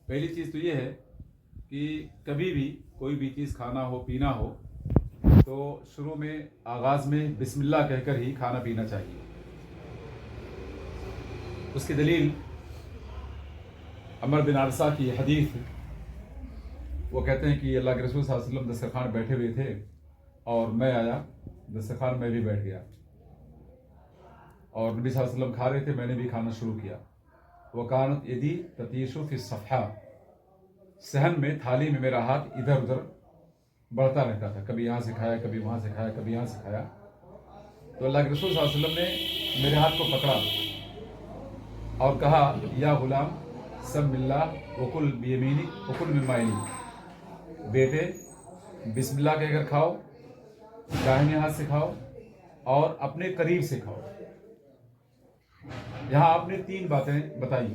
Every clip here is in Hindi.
पहली चीज़ तो ये है कि कभी भी कोई भी चीज़ खाना हो पीना हो तो शुरू में आगाज़ में बिस्मिल्लाह कहकर ही खाना पीना चाहिए। उसकी दलील अमर बिन अरसा की हदीस, वो कहते हैं कि अल्लाह के रसूल सल्लल्लाहु अलैहि वसल्लम दस्तरखान बैठे हुए थे और मैं आया, दस्तरखान में भी बैठ गया और नबी सल्लल्लाहु अलैहि वसल्लम खा रहे थे, मैंने भी खाना शुरू किया। वकानत यदी ततीशु फी सफ़हा, सहन में थाली में मेरा हाथ इधर उधर बढ़ता रहता था, कभी यहाँ से खाया, कभी वहाँ से खाया, कभी यहाँ से खाया। तो अल्लाह के रसूल सल्लल्लाहु अलैहि वसल्लम ने मेरे हाथ को पकड़ा और कहा, या गुलाम सब मिल्ला वकुल बियमीनी वकुल मिम्मा, बेटे बिस्मिल्लाह कहकर खाओ, दाहिने हाथ से खाओ और अपने करीब से खाओ। यहाँ आपने 3 बातें बताई।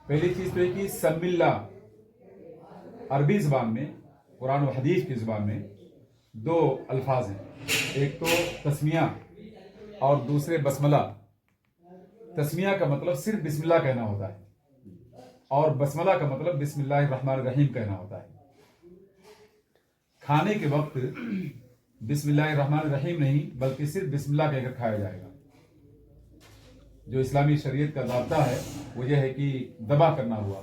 पहली चीज तो है कि समिल्ला अरबी जुबान में, कुरान और हदीस की जुबान में 2 अल्फाज हैं, एक तो तस्मिया और दूसरे बसमला। तस्मिया का मतलब सिर्फ बिस्मिल्लाह कहना होता है और बसमला का मतलब बिस्मिल्लाहिर रहमानिर रहीम कहना होता है। खाने के वक्त बिस्मिल्लाहिर रहमानिर रहीम नहीं बल्कि सिर्फ बिस्मिल्लाह कहकर खाया जाएगा। जो इस्लामी शरीयत का ज़ाब्ता है वो ये है कि दबा करना हुआ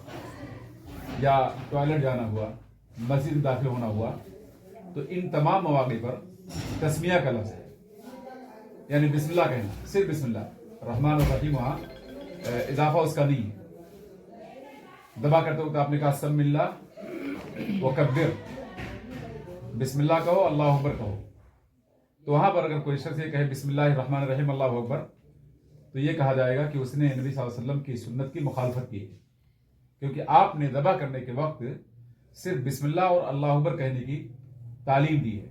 या टॉयलेट जाना हुआ, मस्जिद में दाखिल होना हुआ, तो इन तमाम मौके पर तस्मिया का लफ्ज़ है, यानी बिस्मिल्लाह कहना, सिर्फ बिस्मिल्लाह, रहमान और रहीम वहाँ इजाफा उसका नहीं है। दबा करते वक्त आपने कहा समिल्ला व कब्बिर, बिस्मिल्लाह कहो, अल्लाह अकबर कहो। तो वहाँ पर अगर कोई शख्स ये कहे बिस्मिल्लाहिर रहमानिर रहीम अल्लाह अकबर, तो ये कहा जाएगा कि उसने नबी सल्लल्लाहु अलैहि वसल्लम की सुन्नत की मुखालफत की है, क्योंकि आपने दबा करने के वक्त सिर्फ बिस्मिल्लाह और अल्लाह अकबर कहने की तालीम दी है।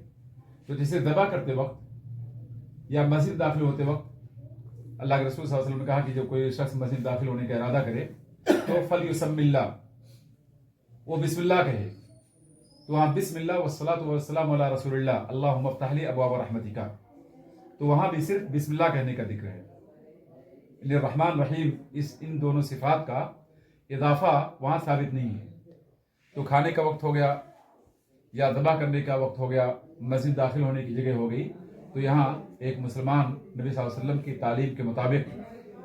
तो जिसे दबा करते वक्त या मस्जिद दाखिल होते वक्त अल्लाह के रसूल सल्लल्लाहु अलैहि वसल्लम ने कहा कि जब कोई शख्स मस्जिद दाखिल होने का इरादा करे तो फल युसम्मिल्लाह, वो बिस्मिल्लाह कहे। तो वहाँ बिस्मिल्लाह वस्सलातु वस्सलामु अला रसूलिल्लाह अल्लाहुम्मा अफ्तह ली अबवाब रहमतिका, तो वहाँ भी सिर्फ बिस्मिल्लाह कहने का जिक्र है। रहमान रहीम इन दोनों सिफात का इजाफा वहाँ साबित नहीं है। तो खाने का वक्त हो गया या दबा करने का वक्त हो गया, मस्जिद दाखिल होने की जगह हो गई, तो यहाँ एक मुसलमान नबी सल्लल्लाहु अलैहि वसल्लम की तालीम के मुताबिक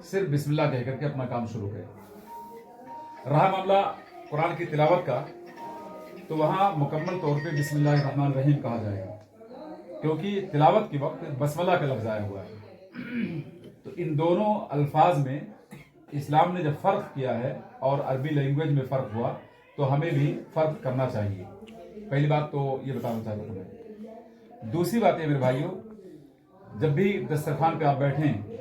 सिर्फ बिस्मिल्लाह कह करके अपना काम शुरू करे। रहा मामला कुरान की तिलावत का, तो वहाँ मुकम्मल तौर पे बिस्मिल्लाहिर रहमानिर रहीम कहा जाएगा, क्योंकि तिलावत के वक्त बसमला का लफ्ज़ आया हुआ है। तो इन दोनों अल्फाज में इस्लाम ने जब फ़र्क किया है और अरबी लैंग्वेज में फ़र्क हुआ, तो हमें भी फ़र्क करना चाहिए। पहली बात तो ये बताना चाहता था मैं। दूसरी बात है मेरे भाइयों, जब भी दस्तरखान पे आप बैठें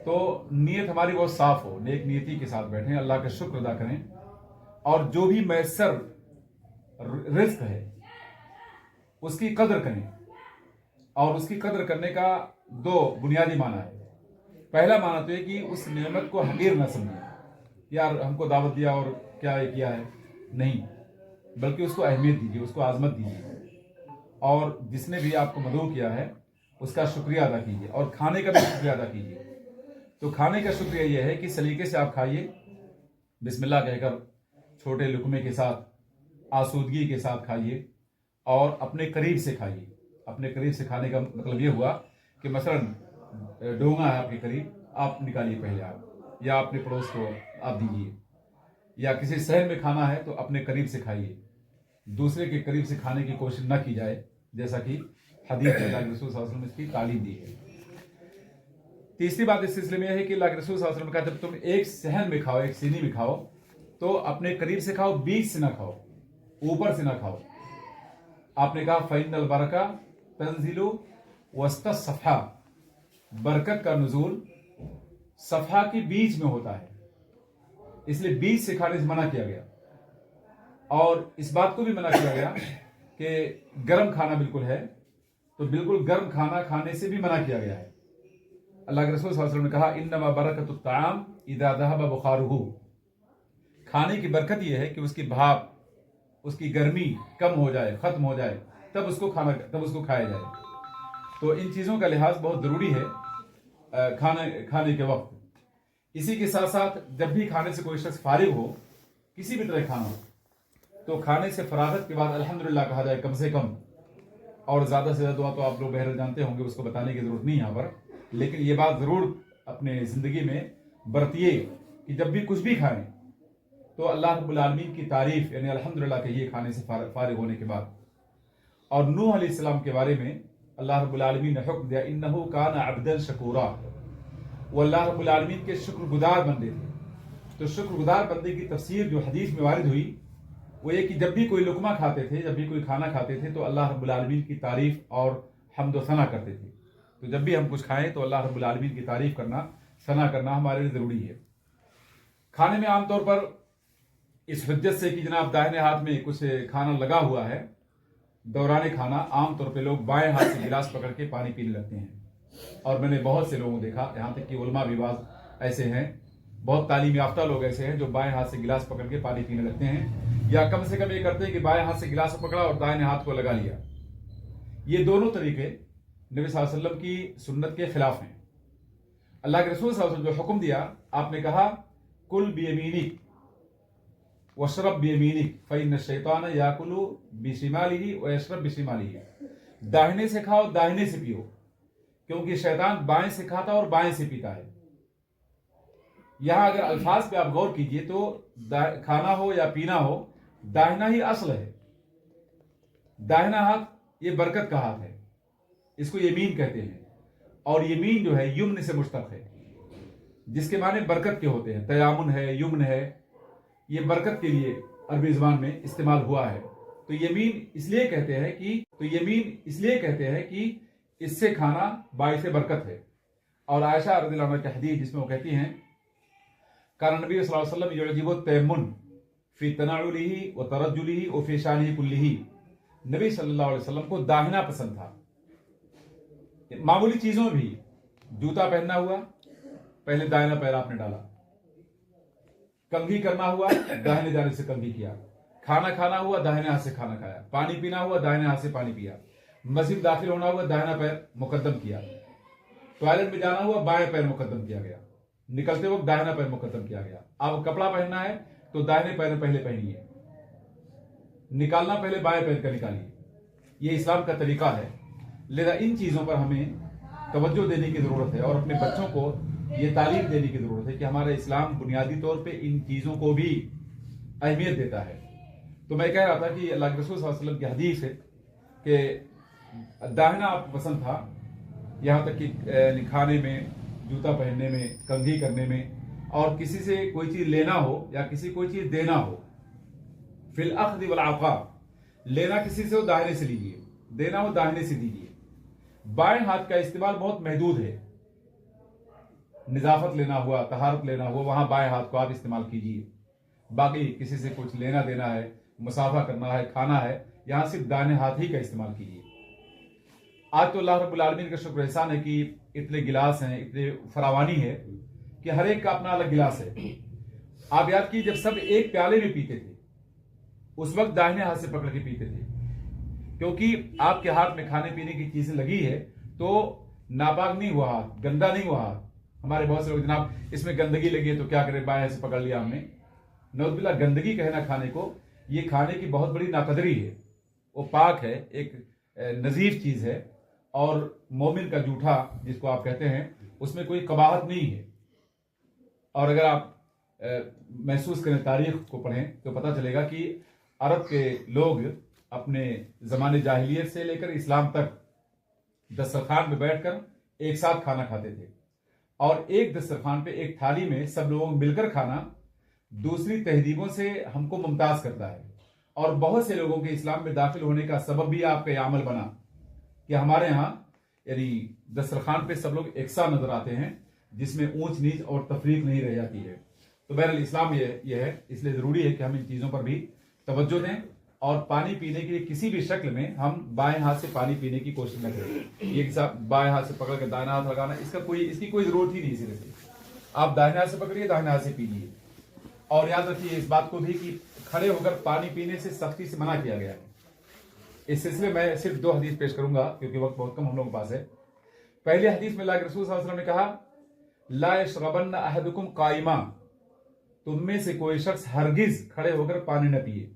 तो नीयत हमारी बहुत साफ हो, नेक नीयती के साथ बैठें, अल्लाह का शुक्र अदा करें और जो भी मैसर रिज़्क़ है उसकी कदर करें। और उसकी कदर करने का 2 बुनियादी माना है। पहला माना तो है कि उस नेमत को हकीर न समझें, यार हमको दावत दिया और क्या ये किया है, नहीं, बल्कि उसको अहमियत दीजिए, उसको आज़मत दीजिए और जिसने भी आपको मदऊ किया है उसका शुक्रिया अदा कीजिए और खाने का भी शुक्रिया अदा कीजिए। तो खाने का शुक्रिया यह है कि सलीके से आप खाइए, बिस्मिल्लाह कहकर छोटे लुकमे के साथ आसूदगी के साथ खाइए और अपने करीब से खाइए। अपने करीब से खाने का मतलब ये हुआ कि मसलन डोंगा है आपके करीब, आप निकालिए पहले आप, या अपने पड़ोस को आप दीजिए, या किसी शहर में खाना है तो अपने करीब से खाइए, दूसरे के करीब से खाने की कोशिश न की जाए, जैसा कि हदीस में अल्लाह के रसूल सल्लल्लाहु अलैहि वसल्लम ने इसकी तालीम दी है। तीसरी बात इस सिलसिले में है कि अल्लाह के रसूल सल्लल्लाहु अलैहि वसल्लम ने कहा, जब तुम एक सहन में खाओ, एक सीनी में खाओ, तो अपने करीब से खाओ, बीच से ना खाओ, ऊपर से ना खाओ। आपने कहा फ़इन्नल बरका तंजिलु वस्ता सफ़हा, बरकत का नुज़ूल सफ़हा के बीच में होता है, इसलिए बीच से खाने से मना किया गया। और इस बात को भी मना किया गया कि गर्म खाना बिल्कुल है, तो बिल्कुल गर्म खाना खाने से भी मना किया गया है। अल्लाह के रसूल सल्लल्लाहु अलैहि वसल्लम ने कहा इन्नमा बरकतुत ताआम इज़ा ज़हबा बुखारुहु, खाने की बरकत यह है कि उसकी भाप, उसकी गर्मी कम हो जाए, ख़त्म हो जाए, तब उसको खाया जाए। तो इन चीज़ों का लिहाज बहुत ज़रूरी है खाने के वक्त। इसी के साथ साथ जब भी खाने से कोई शख्स फारिग हो, किसी भी तरह खाना हो, तो खाने से फरागत के बाद अल्हम्दुलिल्लाह कहा जाए कम से कम। और ज़्यादा से ज़्यादा दुआ तो आप लोग बहरहाल जानते होंगे, उसको बताने की ज़रूरत नहीं यहाँ पर, लेकिन ये बात ज़रूर अपने ज़िंदगी में बरतिए कि जब भी कुछ भी खाएं तो अल्लाह रब्बुल आलमीन की तारीफ़ यानी अल्हम्दुलिल्लाह कहिए खाने से फारिग होने के बाद। और नूह अलैहिस्सलाम के बारे में अल्लाह रब्बुल आलमीन ने हुक्म दिया, इन्नहु काना अब्दन शकूरा, वो अल्लाह रब्बुल आलमीन के शुक्रगुजार बंदे थे। तो शुक्रगुजार बंदे की तफसीर जो हदीस में वारिद हुई वो ये कि जब भी कोई लुकमा खाते थे, जब भी कोई खाना खाते थे, तो अल्लाह रब्बुल आलमीन की तारीफ और हम्द व सना करते थे। तो जब भी हम कुछ खाएं तो अल्लाह रब्बुल आलमीन की तारीफ करना, सना करना हमारे लिए ज़रूरी है। खाने में आमतौर पर इस हुज्जत से कि जनाब दाहिने हाथ में कुछ खाना लगा हुआ है, दौराने खाना, आमतौर पे लोग बाएं हाथ से गिलास पकड़ के पानी पीने लगते हैं। और मैंने बहुत से लोगों को देखा, यहाँ तक कि उलमा भी बाज़ ऐसे हैं, बहुत तालीम याफ्ता लोग ऐसे हैं जो बाएं हाथ से गिलास पकड़ के पानी पीने लगते हैं, या कम से कम ये करते हैं कि बाएं हाथ से गिलास पकड़ा और दाहिने हाथ को लगा लिया। ये दोनों तरीके नबी सल्लल्लाहु अलैहि वसल्लम की सुन्नत के खिलाफ हैं। अल्लाह के रसूल सल्लल्लाहु अलैहि वसल्लम जो हुक्म दिया, आपने कहा कुल बियमीनिक वशरब बियमीनिक फ़इन्न शैतान याकुलु बिशिमालिही व यशरब बिशिमालिही, दाहिने से खाओ, दाहिने से पियो, क्योंकि शैतान बाएं से खाता और बाएं से पीता है। यहां अगर अल्फाज पे आप गौर कीजिए तो खाना हो या पीना हो, दाहिना ही असल है। दाहिना हाथ ये बरकत का हाथ है, इसको यमीन कहते हैं। और यमीन जो है युम्न से मुश्तक है, जिसके माने बरकत के होते हैं। तयामुन है, युम्न है, ये बरकत के लिए अरबी ज़बान में इस्तेमाल हुआ है। तो यमीन इसलिए कहते हैं कि इससे खाना बाइस बरकत है। और आयशा रज़ियल्लाहु अन्हा की हदीस जिसमें वो कहती हैं, कान नबी सल्लल्लाहु अलैहि वसल्लम युजिबु तयम्मुन फी तनाउलिही व तरज्जुलिही व फी शानिही कुल्लिही, नबी सल्लल्लाहु अलैहि वसल्लम को दाहिना पसंद था। मामूली चीजों में भी, जूता पहनना हुआ, पहले दाहिना पैर आपने डाला, कंघी करना हुआ, दाहिने जाने से कंघी किया, खाना खाना हुआ, दाहिने हाथ से खाना खाया, पानी पीना हुआ, दाहिने हाथ से पानी पिया, मस्जिद दाखिल होना हुआ, दाहिना पैर मुकद्दम किया, टॉयलेट में जाना हुआ, बाएं पैर मुकद्दम किया गया, निकलते वक्त दाहिना पैर मुकद्दम किया गया। अब कपड़ा पहनना है तो दाहिने पैर में पहले पहनिए, निकालना पहले बाएं पैर का निकालिए। ये इस्लाम का तरीका है। लिहाजा इन चीजों पर हमें तवज्जो देने की जरूरत है और अपने बच्चों को ये तालीम देने की जरूरत है कि हमारा इस्लाम बुनियादी तौर पे इन चीजों को भी अहमियत देता है। तो मैं कह रहा था कि अल्लाह के रसूल सल्लल्लाहु अलैहि वसल्लम की हदीस है कि दाहिना आपको पसंद था, यहाँ तक कि खाने में, जूता पहनने में, कंघी करने में, और किसी से कोई चीज लेना हो या किसी कोई चीज देना हो, फिल अख्ज़ वल अता, लेना किसी से हो दाहिने से लीजिए, देना हो दाहिने से दीजिए। बाएं हाथ का इस्तेमाल बहुत महदूद है। निजाफत लेना हुआ, तहारत लेना हुआ, वहां बाएं हाथ को आप इस्तेमाल कीजिए। बाकी किसी से कुछ लेना देना है, मुसाफा करना है, खाना है, यहां सिर्फ दाहिने हाथ ही का इस्तेमाल कीजिए। आज तो अल्लाह रब्बुल आलमीन का शुक्र एहसान है कि इतने गिलास हैं, इतने फरावानी है कि हर एक का अपना अलग गिलास है। आप याद कीजिए जब सब एक प्याले में पीते थे, उस वक्त दाहिने हाथ से पकड़ के पीते थे, क्योंकि आपके हाथ में खाने पीने की चीजें लगी है तो नापाक नहीं हुआ हाथ, गंदा नहीं हुआ हाथ। हमारे बहुत से लोग जनाब इसमें गंदगी लगी है तो क्या करें, बाएं से पकड़ लिया हमने। नौजुबिल्लाह, गंदगी कहना खाने को, ये खाने की बहुत बड़ी नाकदरी है। वो पाक है, एक नजीफ चीज है, और मोमिन का जूठा जिसको आप कहते हैं उसमें कोई कबाहत नहीं है। और अगर आप महसूस करें, तारीख को पढ़ें तो पता चलेगा कि अरब के लोग अपने जमाने जाहिलियत से लेकर इस्लाम तक दस्तरखान में बैठकर एक साथ खाना खाते थे। और एक दस्तरखान पे, एक थाली में सब लोगों मिलकर खाना दूसरी तहजीबों से हमको मुमताज करता है। और बहुत से लोगों के इस्लाम में दाखिल होने का सबब भी आपका यह अमल बना कि हमारे यहाँ यानी दस्तरखान पे सब लोग एक साथ नजर आते हैं, जिसमें ऊंच नीच और तफरीक नहीं रह जाती है। तो बहरहाल इस्लाम ये है, इसलिए जरूरी है कि हम इन चीजों पर भी तवज्जो दें और पानी पीने के लिए किसी भी शक्ल में हम बाएं हाथ से पानी पीने की कोशिश न करें। ये बाएं हाथ से पकड़ कर दाहिना हाथ लगाना, इसकी कोई जरूरत ही नहीं। सिरे से आप दाहिने हाथ से पकड़िए, दाहिने हाथ से पीजिए। और याद रखिए इस बात को भी कि खड़े होकर पानी पीने से सख्ती से मना किया गया है। इस सिलसिले में सिर्फ 2 हदीस पेश करूंगा क्योंकि वक्त बहुत कम हम लोगों के पास है। पहले हदीस में अल्लाह के रसूल सल्लल्लाहु अलैहि वसल्लम ने कहा, ला यशरबन्ना अहदुकुम काइमा, तुम में से कोई शख्स हरगिज खड़े होकर पानी न पिए।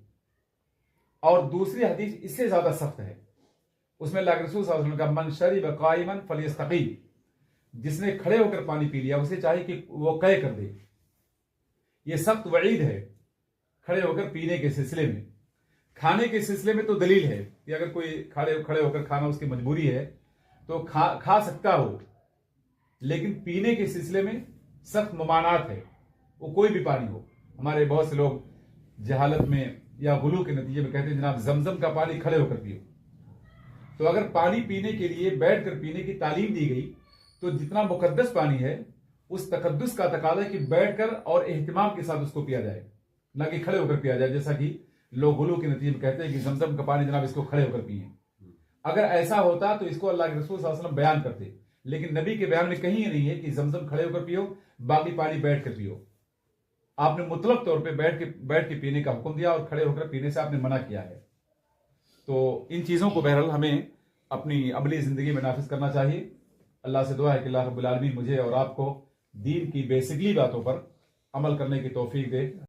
और दूसरी हदीस इससे ज्यादा सख्त है, उसमें अल्लाह के रसूल सल्लल्लाहु अलैहि वसल्लम का मन शरीब काइमन फलियस्तकी, जिसने खड़े होकर पानी पी लिया उसे चाहिए कि वो कै कर दे। ये सख्त वईद है खड़े होकर पीने के सिलसिले में। खाने के सिलसिले में तो दलील है कि अगर कोई खड़े होकर खाना उसकी मजबूरी है तो खा सकता हो, लेकिन पीने के सिलसिले में सख्त ममानात है, वो कोई भी पानी हो। हमारे बहुत से लोग जहालत में या गुलू के नतीजे में कहते हैं जनाब जमजम का पानी खड़े होकर पियो। तो अगर पानी पीने के लिए बैठकर पीने की तालीम दी गई तो जितना मुकद्दस पानी है उस तकद्दुस का तकाजा है कि बैठकर और एहतिमाम के साथ उसको पिया जाए, ना कि खड़े होकर पिया जाए, जैसा कि लोग गुलू के नतीजे में कहते हैं कि जमजम का पानी जनाब इसको खड़े होकर पिए। अगर ऐसा होता तो इसको अल्लाह के रसूल सल्लल्लाहु अलैहि वसल्लम बयान करते, लेकिन नबी के बयान में कहीं नहीं है कि जमजम खड़े होकर पियो, बाकी पानी बैठ कर पियो। आपने मुतलक तौर पे बैठ के पीने का हुक्म दिया और खड़े होकर पीने से आपने मना किया है। तो इन चीज़ों को बहरहाल हमें अपनी अमली ज़िंदगी में नाफिज करना चाहिए। अल्लाह से दुआ है कि अल्लाह रब्बुल आलमीन मुझे और आपको दीन की बेसिकली बातों पर अमल करने की तौफीक दे।